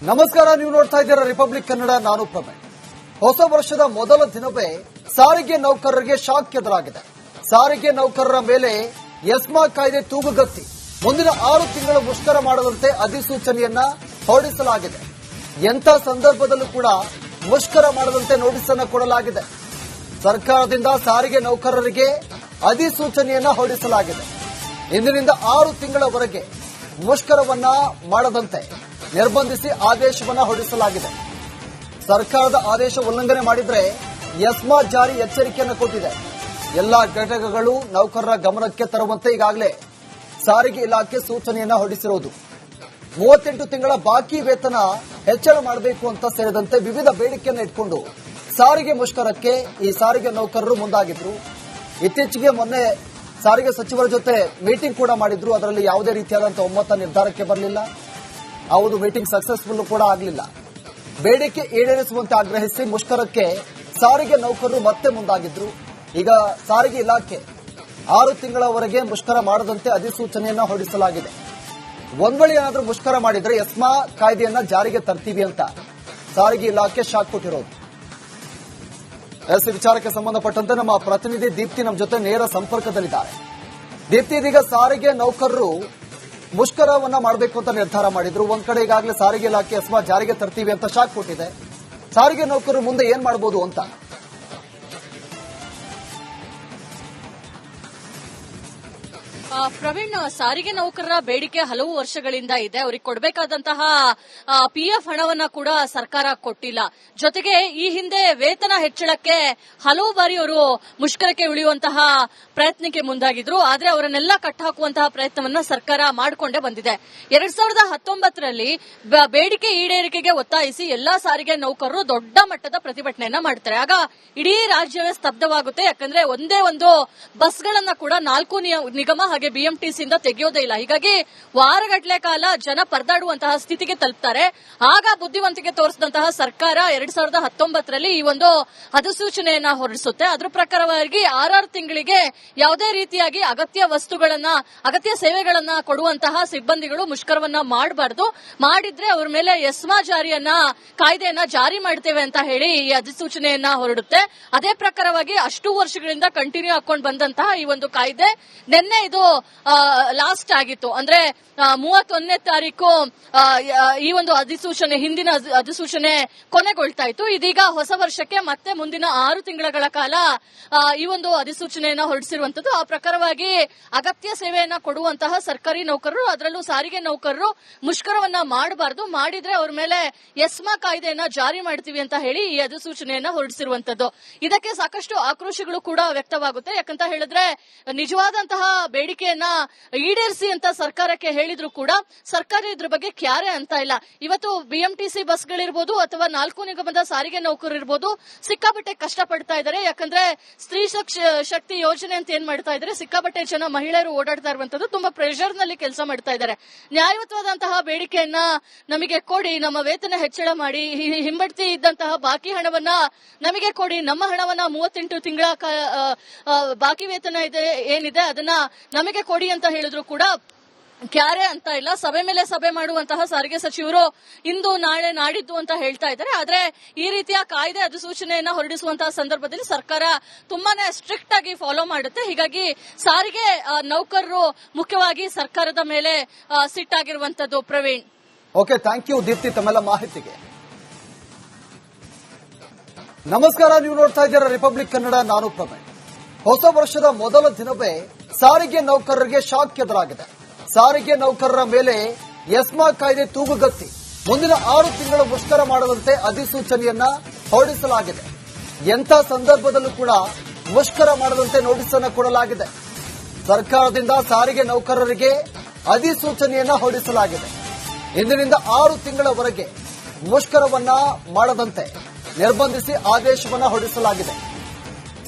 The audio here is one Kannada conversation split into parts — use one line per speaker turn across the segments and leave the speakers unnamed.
ನಮಸ್ಕಾರ, ನೀವು ನೋಡ್ತಾ ಇದ್ದೀರಾ ರಿಪಬ್ಲಿಕ್ ಕನ್ನಡ. ನಾನು ಪ್ರಮೇಶ್. ಹೊಸ ವರ್ಷದ ಮೊದಲ ದಿನವೇ ಸಾರಿಗೆ ನೌಕರರಿಗೆ ಶಾಕ್ ಎದುರಾಗಿದೆ. ಸಾರಿಗೆ ನೌಕರರ ಮೇಲೆ ಎಸ್ಮಾ ಕಾಯ್ದೆ ತೂಗುಗತ್ತಿ ಮುಂದಿನ 6 ತಿಂಗಳು ಮುಷ್ಕರ ಮಾಡದಂತೆ ಅಧಿಸೂಚನೆಯನ್ನ ಹೊರಡಿಸಲಾಗಿದೆ. ಎಂಥ ಸಂದರ್ಭದಲ್ಲೂ ಕೂಡ ಮುಷ್ಕರ ಮಾಡದಂತೆ ನೋಟಿಸ್ ಅನ್ನು ಕೊಡಲಾಗಿದೆ. ಸರ್ಕಾರದಿಂದ ಸಾರಿಗೆ ನೌಕರರಿಗೆ ಅಧಿಸೂಚನೆಯನ್ನ ಹೊರಡಿಸಲಾಗಿದೆ. ಇಂದಿನಿಂದ 6 ತಿಂಗಳವರೆಗೆ ಮುಷ್ಕರವನ್ನ ಮಾಡದಂತೆ ನಿರ್ಬಂಧಿಸಿ ಆದೇಶವನ್ನ ಹೊರಡಿಸಲಾಗಿದೆ. ಸರ್ಕಾರದ ಆದೇಶ ಉಲ್ಲಂಘನೆ ಮಾಡಿದ್ರೆ ಎಸ್ಮಾ ಜಾರಿ ಎಚ್ಚರಿಕೆಯನ್ನು ಕೊಟ್ಟಿದೆ. ಎಲ್ಲಾ ಘಟಕಗಳು ನೌಕರರ ಗಮನಕ್ಕೆ ತರುವಂತೆ ಈಗಾಗಲೇ ಸಾರಿಗೆ ಇಲಾಖೆ ಸೂಚನೆಯನ್ನ ಹೊರಡಿಸಿರುವುದು. 38 ತಿಂಗಳ ಬಾಕಿ ವೇತನ ಹೆಚ್ಚಳ ಮಾಡಬೇಕು ಅಂತ ಸೇರಿದಂತೆ ವಿವಿಧ ಬೇಡಿಕೆಯನ್ನು ಇಟ್ಕೊಂಡು ಸಾರಿಗೆ ಮುಷ್ಕರಕ್ಕೆ ಈ ಸಾರಿಗೆ ನೌಕರರು ಮುಂದಾಗಿದ್ರು. ಇತ್ತೀಚೆಗೆ ಮೊನ್ನೆ ಸಾರಿಗೆ ಸಚಿವರ ಜೊತೆ ಮೀಟಿಂಗ್ ಕೂಡ ಮಾಡಿದ್ರು. ಅದರಲ್ಲಿ ಯಾವುದೇ ರೀತಿಯಾದಂತಹ ಒಮ್ಮತ ನಿರ್ಧಾರಕ್ಕೆ ಬರಲಿಲ್ಲ. ಹೌದು, ಮೀಟಿಂಗ್ ಸಕ್ಸಸ್ಫುಲ್ ಕೂಡ ಆಗಲಿಲ್ಲ. ಬೇಡಿಕೆ ಈಡೇರಿಸುವಂತೆ ಆಗ್ರಹಿಸಿ ಮುಷ್ಕರಕ್ಕೆ ಸಾರಿಗೆ ನೌಕರರು ಮತ್ತೆ ಮುಂದಾಗಿದ್ರು. ಈಗ ಸಾರಿಗೆ ಇಲಾಖೆ 6 ತಿಂಗಳವರೆಗೆ ಮುಷ್ಕರ ಮಾಡದಂತೆ ಅಧಿಸೂಚನೆಯನ್ನ ಹೊರಡಿಸಲಾಗಿದೆ. ಒಂದ್ ವೇಳೆ ಏನಾದರೂ ಮುಷ್ಕರ ಮಾಡಿದ್ರೆ ಎಸ್ಮಾ ಕಾಯ್ದೆಯನ್ನ ಜಾರಿಗೆ ತರ್ತೀವಿ ಅಂತ ಸಾರಿಗೆ ಇಲಾಖೆ ಶಾಕ್ ಕೊಟ್ಟಿರೋದು. ವಿಚಾರಕ್ಕೆ ಸಂಬಂಧಪಟ್ಟಂತೆ ನಮ್ಮ ಪ್ರತಿನಿಧಿ ದೀಪ್ತಿ ನಮ್ಮ ಜೊತೆ ನೇರ ಸಂಪರ್ಕದಲ್ಲಿದ್ದಾರೆ. ದೀಪ್ತಿ, ಇದೀಗ ಸಾರಿಗೆ ನೌಕರರು ಮುಷ್ಕರವನ್ನ ಮಾಡಬೇಕು ಅಂತ ನಿರ್ಧಾರ ಮಾಡಿದ್ರು. ಒಂದ್ ಕಡೆ ಈಗಾಗಲೇ ಸಾರಿಗೆ ಇಲಾಖೆ ಎಸ್ಮಾ ಜಾರಿಗೆ ತರ್ತೀವಿ ಅಂತ ಶಾಕ್ ಕೊಟ್ಟಿದೆ. ಸಾರಿಗೆ ನೌಕರರು ಮುಂದೆ ಏನ್ ಮಾಡಬಹುದು ಅಂತ?
ಪ್ರವೀಣ್, ಸಾರಿಗೆ ನೌಕರರ ಬೇಡಿಕೆ ಹಲವು ವರ್ಷಗಳಿಂದ ಇದೆ. ಅವರಿಗೆ ಕೊಡಬೇಕಾದಂತಹ ಪಿಎಫ್ ಹಣವನ್ನ ಕೂಡ ಸರ್ಕಾರ ಕೊಟ್ಟಿಲ್ಲ. ಜೊತೆಗೆ ಈ ಹಿಂದೆ ವೇತನ ಹೆಚ್ಚಳಕ್ಕೆ ಹಲವು ಬಾರಿ ಅವರು ಮುಷ್ಕರಕ್ಕೆ ಇಳಿಯುವಂತಹ ಪ್ರಯತ್ನಕ್ಕೆ ಮುಂದಾಗಿದ್ರು. ಆದ್ರೆ ಅವರನ್ನೆಲ್ಲ ಕಟ್ಟಾಕುವಂತಹ ಪ್ರಯತ್ನವನ್ನ ಸರ್ಕಾರ ಮಾಡಿಕೊಂಡೇ ಬಂದಿದೆ. 2019ರಲ್ಲಿ ಬೇಡಿಕೆ ಈಡೇರಿಕೆಗೆ ಒತ್ತಾಯಿಸಿ ಎಲ್ಲಾ ಸಾರಿಗೆ ನೌಕರರು ದೊಡ್ಡ ಮಟ್ಟದ ಪ್ರತಿಭಟನೆಯನ್ನ ಮಾಡ್ತಾರೆ. ಆಗ ಇಡೀ ರಾಜ್ಯವೇ ಸ್ತಬ್ಧವಾಗುತ್ತೆ. ಯಾಕಂದ್ರೆ ಒಂದೇ ಒಂದು ಬಸ್ಗಳನ್ನ ಕೂಡ 4 ನಿಗಮ ಹಾಗೆ ಬಿಎಂಟಿಸಿಯಿಂದ ತೆಗೆಯೋದೇ ಇಲ್ಲ. ಹೀಗಾಗಿ ವಾರಗಟ್ಟಲೆ ಕಾಲ ಜನ ಪರದಾಡುವಂತಹ ಸ್ಥಿತಿಗೆ ತಲುಪ್ತಾರೆ. ಆಗ ಬುದ್ಧಿವಂತಿಕೆ ತೋರಿಸಿದಂತಹ ಸರ್ಕಾರ 2019ರಲ್ಲಿ ಈ ಒಂದು ಅಧಿಸೂಚನೆಯನ್ನ ಹೊರಡಿಸುತ್ತೆ. ಅದರ ಪ್ರಕಾರವಾಗಿ 6 ತಿಂಗಳಿಗೆ ಯಾವುದೇ ರೀತಿಯಾಗಿ ಅಗತ್ಯ ಸೇವೆಗಳನ್ನ ಕೊಡುವಂತಹ ಸಿಬ್ಬಂದಿಗಳು ಮುಷ್ಕರವನ್ನ ಮಾಡಬಾರದು. ಮಾಡಿದ್ರೆ ಅವರ ಮೇಲೆ ಎಸ್ಮಾ ಕಾಯ್ದೆಯನ್ನ ಜಾರಿ ಮಾಡ್ತೇವೆ ಅಂತ ಹೇಳಿ ಈ ಅಧಿಸೂಚನೆಯನ್ನ ಹೊರಡುತ್ತೆ. ಅದೇ ಪ್ರಕಾರವಾಗಿ ಅಷ್ಟು ವರ್ಷಗಳಿಂದ ಕಂಟಿನ್ಯೂ ಹಾಕೊಂಡು ಬಂದಂತಹ ಈ ಒಂದು ಕಾಯ್ದೆ ನಿನ್ನೆ ಇದು ಲಾಸ್ಟ್ ಆಗಿತ್ತು. ಅಂದ್ರೆ 31ನೇ ತಾರೀಕು ಈ ಒಂದು ಹಿಂದಿನ ಅಧಿಸೂಚನೆ ಕೊನೆಗೊಳ್ತಾ ಇತ್ತು. ಇದೀಗ ಹೊಸ ವರ್ಷಕ್ಕೆ ಮತ್ತೆ ಮುಂದಿನ 6 ತಿಂಗಳ ಕಾಲ ಈ ಒಂದು ಅಧಿಸೂಚನೆಯನ್ನ ಹೊರಡಿಸಿರುವಂತದ್ದು. ಆ ಪ್ರಕಾರವಾಗಿ ಅಗತ್ಯ ಸೇವೆಯನ್ನ ಕೊಡುವಂತಹ ಸರ್ಕಾರಿ ನೌಕರರು, ಅದರಲ್ಲೂ ಸಾರಿಗೆ ನೌಕರರು ಮುಷ್ಕರವನ್ನ ಮಾಡಬಾರದು. ಮಾಡಿದ್ರೆ ಅವ್ರ ಮೇಲೆ ಎಸ್ಮಾ ಕಾಯ್ದೆಯನ್ನ ಜಾರಿ ಮಾಡ್ತೀವಿ ಅಂತ ಹೇಳಿ ಈ ಅಧಿಸೂಚನೆಯನ್ನ ಹೊರಡಿಸಿರುವಂತದ್ದು. ಇದಕ್ಕೆ ಸಾಕಷ್ಟು ಆಕ್ರೋಶಗಳು ಕೂಡ ವ್ಯಕ್ತವಾಗುತ್ತೆ. ಯಾಕಂತ ಹೇಳಿದ್ರೆ ನಿಜವಾದಂತಹ ಬೇಡಿಕೆಯನ್ನ ಈಡೇರಿಸಿ ಅಂತ ಸರ್ಕಾರಕ್ಕೆ ಹೇಳಿದ್ರು ಕೂಡ ಸರ್ಕಾರ ಇದ್ರ ಬಗ್ಗೆ ಕ್ಯಾರೆ ಅಂತ ಇಲ್ಲ. ಇವತ್ತು ಬಿಎಂಟಿಸಿ ಬಸ್ಗಳಿರ್ಬೋದು ಅಥವಾ 4 ನಿಗಮದ ಸಾರಿಗೆ ನೌಕರರು ಇರ್ಬೋದು, ಸಿಕ್ಕಾಪಟ್ಟೆ ಕಷ್ಟಪಡ್ತಾ ಇದ್ದಾರೆ. ಯಾಕಂದ್ರೆ ಸ್ತ್ರೀ ಶಕ್ತಿ ಯೋಜನೆ ಅಂತ ಏನ್ ಮಾಡ್ತಾ ಇದ್ದಾರೆ, ಸಿಕ್ಕಾಪಟ್ಟೆ ಜನ ಮಹಿಳೆಯರು ಓಡಾಡ್ತಾ ಇರುವಂತದ್ದು, ತುಂಬಾ ಪ್ರೆಷರ್ ನಲ್ಲಿ ಕೆಲಸ ಮಾಡ್ತಾ ಇದ್ದಾರೆ. ನ್ಯಾಯಯುತವಾದಂತಹ ಬೇಡಿಕೆಯನ್ನ ನಮಗೆ ಕೊಡಿ, ನಮ್ಮ ವೇತನ ಹೆಚ್ಚಳ ಮಾಡಿ, ಹಿಂಬಡ್ತಿ ಇದ್ದಂತಹ ಬಾಕಿ ಹಣವನ್ನ ನಮಗೆ ಕೊಡಿ, ನಮ್ಮ ಹಣವನ್ನ 38 ತಿಂಗಳ ಬಾಕಿ ವೇತನ ಏನಿದೆ ಅದನ್ನ ನಮಗೆ ಕೊಡಿ ಅಂತ ಹೇಳಿದ್ರು ಕೂಡ ಕ್ಯಾರೆ ಅಂತ ಇಲ್ಲ. ಸಭೆ ಮೇಲೆ ಸಭೆ ಮಾಡುವಂತಹ ಸಾರಿಗೆ ಸಚಿವರು ಇಂದು ನಾಳೆ ನಾಡಿದ್ದು ಅಂತ ಹೇಳ್ತಾ ಇದ್ದಾರೆ. ಆದ್ರೆ ಈ ರೀತಿಯ ಕಾಯ್ದೆ ಅಧಿಸೂಚನೆಯನ್ನ ಹೊರಡಿಸುವಂತಹ ಸಂದರ್ಭದಲ್ಲಿ ಸರ್ಕಾರ ತುಂಬಾನೇ ಸ್ಟ್ರಿಕ್ಟ್ ಆಗಿ ಫಾಲೋ ಮಾಡುತ್ತೆ. ಹೀಗಾಗಿ ಸಾರಿಗೆ ನೌಕರರು ಮುಖ್ಯವಾಗಿ ಸರ್ಕಾರದ ಮೇಲೆ ಸಿಟ್ಟಾಗಿರುವಂತದ್ದು. Praveen,
okay, thank you Deepti ತಮ್ಮೆಲ್ಲ ಮಾಹಿತಿಗೆ. ನಮಸ್ಕಾರ, ನೀವು ನೋಡ್ತಾ ಇದ್ದೀರಾ ರಿಪಬ್ಲಿಕ್ ಕನ್ನಡ. ನಾನು ಪ್ರಮೇಶ್. ಹೊಸ ವರ್ಷದ ಮೊದಲ ದಿನವೇ ಸಾರಿಗೆ ನೌಕರರಿಗೆ ಶಾಕ್ ಎದುರಾಗಿದೆ. ಸಾರಿಗೆ ನೌಕರರ ಮೇಲೆ ಎಸ್ಮಾ ಕಾಯ್ದೆ ತೂಗುಗತ್ತಿ ಮುಂದಿನ 6 ತಿಂಗಳು ಮುಷ್ಕರ ಮಾಡದಂತೆ ಅಧಿಸೂಚನೆಯನ್ನ ಹೊರಡಿಸಲಾಗಿದೆ. ಎಂಥ ಸಂದರ್ಭದಲ್ಲೂ ಕೂಡ ಮುಷ್ಕರ ಮಾಡದಂತೆ ನೋಟಿಸ್ ಅನ್ನು ಕೊಡಲಾಗಿದೆ. ಸರ್ಕಾರದಿಂದ ಸಾರಿಗೆ ನೌಕರರಿಗೆ ಅಧಿಸೂಚನೆಯನ್ನ ಹೊರಡಿಸಲಾಗಿದೆ. ಇಂದಿನಿಂದ 6 ತಿಂಗಳವರೆಗೆ ಮುಷ್ಕರವನ್ನ ಮಾಡದಂತೆ ನಿರ್ಬಂಧಿಸಿ ಆದೇಶವನ್ನ ಹೊರಡಿಸಲಾಗಿದೆ.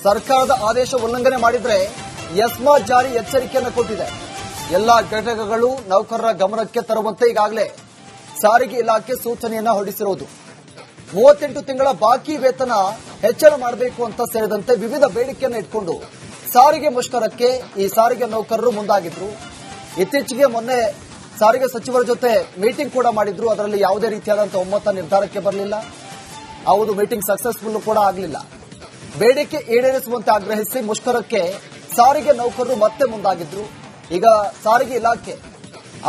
ಸರ್ಕಾರದ ಆದೇಶ ಉಲ್ಲಂಘನೆ ಮಾಡಿದ್ರೆ ಎಸ್ಮಾ ಜಾರಿ ಎಚ್ಚರಿಕೆಯನ್ನು ಕೊಟ್ಟಿದೆ. ಎಲ್ಲಾ ಘಟಕಗಳು ನೌಕರರ ಗಮನಕ್ಕೆ ತರುವಂತೆ ಈಗಾಗಲೇ ಸಾರಿಗೆ ಇಲಾಖೆ ಸೂಚನೆಯನ್ನ ಹೊರಡಿಸಿರುವುದು. 38 ತಿಂಗಳ ಬಾಕಿ ವೇತನ ಹೆಚ್ಚಳ ಮಾಡಬೇಕು ಅಂತ ಸೇರಿದಂತೆ ವಿವಿಧ ಬೇಡಿಕೆಯನ್ನು ಇಟ್ಕೊಂಡು ಸಾರಿಗೆ ಮುಷ್ಕರಕ್ಕೆ ಈ ಸಾರಿಗೆ ನೌಕರರು ಮುಂದಾಗಿದ್ರು. ಇತ್ತೀಚೆಗೆ ಮೊನ್ನೆ ಸಾರಿಗೆ ಸಚಿವರ ಜೊತೆ ಮೀಟಿಂಗ್ ಕೂಡ ಮಾಡಿದ್ರು. ಅದರಲ್ಲಿ ಯಾವುದೇ ರೀತಿಯಾದಂತಹ ಒಮ್ಮತ ನಿರ್ಧಾರಕ್ಕೆ ಬರಲಿಲ್ಲ. ಹೌದು, ಮೀಟಿಂಗ್ ಸಕ್ಸಸ್ಫುಲ್ ಕೂಡ ಆಗಲಿಲ್ಲ. ಬೇಡಿಕೆ ಈಡೇರಿಸುವಂತೆ ಆಗ್ರಹಿಸಿ ಮುಷ್ಕರಕ್ಕೆ ಸಾರಿಗೆ ನೌಕರರು ಮತ್ತೆ ಮುಂದಾಗಿದ್ರು. ಈಗ ಸಾರಿಗೆ ಇಲಾಖೆ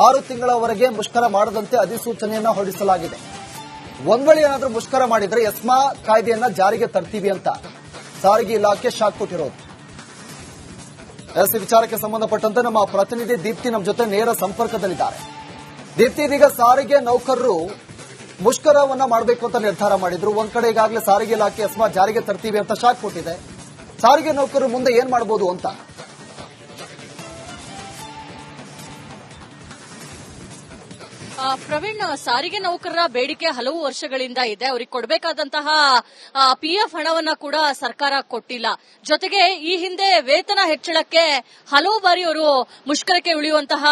6 ತಿಂಗಳವರೆಗೆ ಮುಷ್ಕರ ಮಾಡದಂತೆ ಅಧಿಸೂಚನೆಯನ್ನ ಹೊರಡಿಸಲಾಗಿದೆ. ಒಂದ್ ವೇಳೆ ಏನಾದರೂ ಮುಷ್ಕರ ಮಾಡಿದ್ರೆ ಎಸ್ಮಾ ಕಾಯ್ದೆಯನ್ನ ಜಾರಿಗೆ ತರ್ತೀವಿ ಅಂತ ಸಾರಿಗೆ ಇಲಾಖೆ ಶಾಕ್ ಕೊಟ್ಟಿರೋದು. ಈ ವಿಚಾರಕ್ಕೆ ಸಂಬಂಧಪಟ್ಟಂತೆ ನಮ್ಮ ಪ್ರತಿನಿಧಿ ದೀಪ್ತಿ ನಮ್ಮ ಜೊತೆ ನೇರ ಸಂಪರ್ಕದಲ್ಲಿದ್ದಾರೆ. ದೀಪ್ತಿ, ಇದೀಗ ಸಾರಿಗೆ ನೌಕರರು ಮುಷ್ಕರವನ್ನ ಮಾಡಬೇಕು ಅಂತ ನಿರ್ಧಾರ ಮಾಡಿದ್ರು. ಒಂದ್ ಕಡೆ ಈಗಾಗಲೇ ಸಾರಿಗೆ ಇಲಾಖೆ ಎಸ್ಮಾ ಜಾರಿಗೆ ತರ್ತೀವಿ ಅಂತ ಶಾಕ್ ಕೊಟ್ಟಿದೆ. ಸಾರಿಗೆ ನೌಕರರು ಮುಂದೆ ಏನ್ ಮಾಡಬಹುದು ಅಂತ?
ಪ್ರವೀಣ್, ಸಾರಿಗೆ ನೌಕರರ ಬೇಡಿಕೆ ಹಲವು ವರ್ಷಗಳಿಂದ ಇದೆ. ಅವರಿಗೆ ಕೊಡಬೇಕಾದಂತಹ ಪಿಎಫ್ ಹಣವನ್ನ ಕೂಡ ಸರ್ಕಾರ ಕೊಟ್ಟಿಲ್ಲ. ಜೊತೆಗೆ ಈ ಹಿಂದೆ ವೇತನ ಹೆಚ್ಚಳಕ್ಕೆ ಹಲವು ಬಾರಿ ಅವರು ಮುಷ್ಕರಕ್ಕೆ ಇಳಿಯುವಂತಹ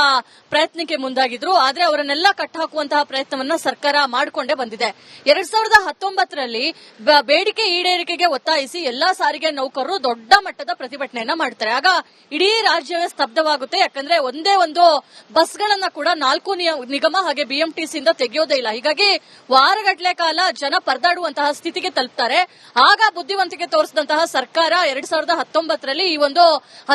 ಪ್ರಯತ್ನಕ್ಕೆ ಮುಂದಾಗಿದ್ರು. ಆದ್ರೆ ಅವರನ್ನೆಲ್ಲ ಕಟ್ಟಾಕುವಂತಹ ಪ್ರಯತ್ನವನ್ನ ಸರ್ಕಾರ ಮಾಡಿಕೊಂಡೇ ಬಂದಿದೆ. 2019ರಲ್ಲಿ ಬೇಡಿಕೆ ಈಡೇರಿಕೆಗೆ ಒತ್ತಾಯಿಸಿ ಎಲ್ಲಾ ಸಾರಿಗೆ ನೌಕರರು ದೊಡ್ಡ ಮಟ್ಟದ ಪ್ರತಿಭಟನೆಯನ್ನ ಮಾಡ್ತಾರೆ. ಆಗ ಇಡೀ ರಾಜ್ಯವೇ ಸ್ತಬ್ಧವಾಗುತ್ತೆ. ಯಾಕಂದ್ರೆ ಒಂದೇ ಒಂದು ಬಸ್ಗಳನ್ನ ಕೂಡ 4 ನಿಗಮ ಹಾಗೆ ಬಿಎಂಟಿಸಿಯಿಂದ ತೆಗೆಯೋದೇ ಇಲ್ಲ. ಹೀಗಾಗಿ ವಾರಗಟ್ಟಲೆ ಕಾಲ ಜನ ಪರದಾಡುವಂತಹ ಸ್ಥಿತಿಗೆ ತಲುಪ್ತಾರೆ. ಆಗ ಬುದ್ಧಿವಂತಿಕೆ ತೋರಿಸಿದಂತಹ ಸರ್ಕಾರ 2019ರಲ್ಲಿ ಈ ಒಂದು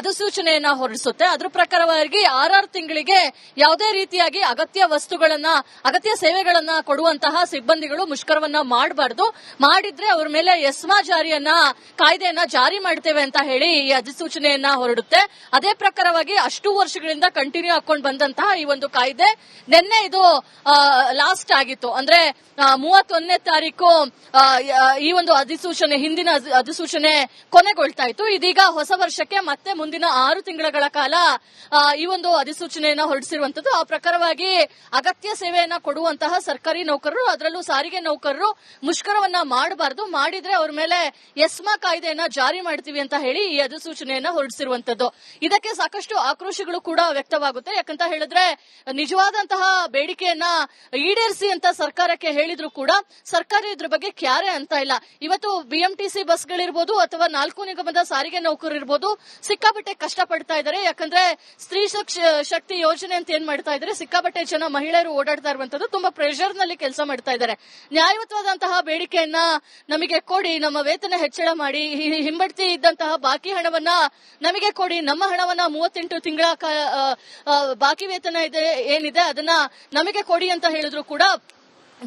ಅಧಿಸೂಚನೆಯನ್ನ ಹೊರಡಿಸುತ್ತೆ. ಅದ್ರ ಪ್ರಕಾರವಾಗಿ 6 ತಿಂಗಳಿಗೆ ಯಾವುದೇ ರೀತಿಯಾಗಿ ಅಗತ್ಯ ವಸ್ತುಗಳನ್ನ, ಅಗತ್ಯ ಸೇವೆಗಳನ್ನ ಕೊಡುವಂತಹ ಸಿಬ್ಬಂದಿಗಳು ಮುಷ್ಕರವನ್ನ ಮಾಡಬಾರದು. ಮಾಡಿದ್ರೆ ಅವರ ಮೇಲೆ ಎಸ್ಮಾ ಕಾಯ್ದೆಯನ್ನ ಜಾರಿ ಮಾಡ್ತೇವೆ ಅಂತ ಹೇಳಿ ಈ ಅಧಿಸೂಚನೆಯನ್ನ ಹೊರಡುತ್ತೆ. ಅದೇ ಪ್ರಕಾರವಾಗಿ ಅಷ್ಟು ವರ್ಷಗಳಿಂದ ಕಂಟಿನ್ಯೂ ಹಾಕೊಂಡು ಬಂದಂತಹ ಈ ಒಂದು ಕಾಯ್ದೆ ನಿನ್ನೆ ಇದು ಲಾಸ್ಟ್ ಆಗಿತ್ತು. ಅಂದ್ರೆ 31ನೇ ತಾರೀಕು ಈ ಒಂದು ಅಧಿಸೂಚನೆ, ಹಿಂದಿನ ಅಧಿಸೂಚನೆ ಕೊನೆಗೊಳ್ತಾ ಇತ್ತು. ಇದೀಗ ಹೊಸ ವರ್ಷಕ್ಕೆ ಮತ್ತೆ ಮುಂದಿನ 6 ತಿಂಗಳ ಕಾಲ ಈ ಒಂದು ಅಧಿಸೂಚನೆಯನ್ನ ಹೊರಡಿಸಿರುವಂತದ್ದು. ಆ ಪ್ರಕಾರವಾಗಿ ಅಗತ್ಯ ಸೇವೆಯನ್ನ ಕೊಡುವಂತಹ ಸರ್ಕಾರಿ ನೌಕರರು, ಅದರಲ್ಲೂ ಸಾರಿಗೆ ನೌಕರರು ಮುಷ್ಕರವನ್ನ ಮಾಡಬಾರದು. ಮಾಡಿದ್ರೆ ಅವ್ರ ಮೇಲೆ ಎಸ್ಮಾ ಕಾಯ್ದೆಯನ್ನ ಜಾರಿ ಮಾಡ್ತೀವಿ ಅಂತ ಹೇಳಿ ಈ ಅಧಿಸೂಚನೆಯನ್ನ ಹೊರಡಿಸಿರುವಂತದ್ದು. ಇದಕ್ಕೆ ಸಾಕಷ್ಟು ಆಕ್ರೋಶಗಳು ಕೂಡ ವ್ಯಕ್ತವಾಗುತ್ತೆ. ಯಾಕಂತ ಹೇಳಿದ್ರೆ ನಿಜವಾದಂತಹ ಬೇಡಿಕೆಯನ್ನ ಈಡೇರಿಸಿ ಅಂತ ಸರ್ಕಾರಕ್ಕೆ ಹೇಳಿದ್ರು ಕೂಡ ಸರ್ಕಾರ ಇದ್ರ ಬಗ್ಗೆ ಕ್ಯಾರೆ ಅಂತ ಇಲ್ಲ. ಇವತ್ತು ಬಿಎಂಟಿಸಿ ಬಸ್ಗಳಿರ್ಬೋದು ಅಥವಾ 4 ನಿಗಮದ ಸಾರಿಗೆ ನೌಕರರು ಇರ್ಬೋದು, ಸಿಕ್ಕಾಪಟ್ಟೆ ಕಷ್ಟಪಡ್ತಾ ಇದ್ದಾರೆ. ಯಾಕಂದ್ರೆ ಸ್ತ್ರೀ ಶಕ್ತಿ ಯೋಜನೆ ಅಂತ ಏನ್ ಮಾಡ್ತಾ ಇದ್ದಾರೆ, ಸಿಕ್ಕಾಪಟ್ಟೆ ಜನ ಮಹಿಳೆಯರು ಓಡಾಡ್ತಾ ಇರುವಂತದ್ದು, ತುಂಬಾ ಪ್ರೆಷರ್ ನಲ್ಲಿ ಕೆಲಸ ಮಾಡ್ತಾ ಇದ್ದಾರೆ. ನ್ಯಾಯಯುತವಾದಂತಹ ಬೇಡಿಕೆಯನ್ನ ನಮಗೆ ಕೊಡಿ, ನಮ್ಮ ವೇತನ ಹೆಚ್ಚಳ ಮಾಡಿ, ಹಿಂಬಡ್ತಿ ಇದ್ದಂತಹ ಬಾಕಿ ಹಣವನ್ನ ನಮಗೆ ಕೊಡಿ, ನಮ್ಮ ಹಣವನ್ನ 38 ತಿಂಗಳ ಬಾಕಿ ವೇತನ ಏನಿದೆ ಅದನ್ನ ನಮಗೆ ಕೊಡಿ ಅಂತ ಹೇಳಿದ್ರು ಕೂಡ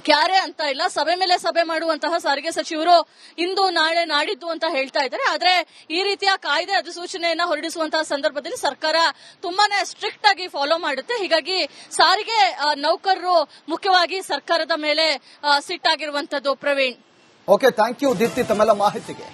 ಕ್ಯಾರೆ ಅಂತ ಇಲ್ಲ. ಸಭೆ ಮೇಲೆ ಸಭೆ ಮಾಡುವಂತಹ ಸಾರಿಗೆ ಸಚಿವರು ಇಂದು ನಾಳೆ ನಾಡಿದ್ದು ಅಂತ ಹೇಳ್ತಾ ಇದ್ದಾರೆ. ಆದ್ರೆ ಈ ರೀತಿಯ ಕಾಯ್ದೆ ಅಧಿಸೂಚನೆಯನ್ನ ಹೊರಡಿಸುವಂತಹ ಸಂದರ್ಭದಲ್ಲಿ ಸರ್ಕಾರ ತುಂಬಾನೇ ಸ್ಟ್ರಿಕ್ಟ್ ಆಗಿ ಫಾಲೋ ಮಾಡುತ್ತೆ. ಹೀಗಾಗಿ ಸಾರಿಗೆ ನೌಕರರು ಮುಖ್ಯವಾಗಿ ಸರ್ಕಾರದ ಮೇಲೆ ಸಿಟ್ಟಾಗಿರುವಂತದ್ದು. Praveen,
okay, thank you Deepti ತಮ್ಮೆಲ್ಲ ಮಾಹಿತಿಗೆ.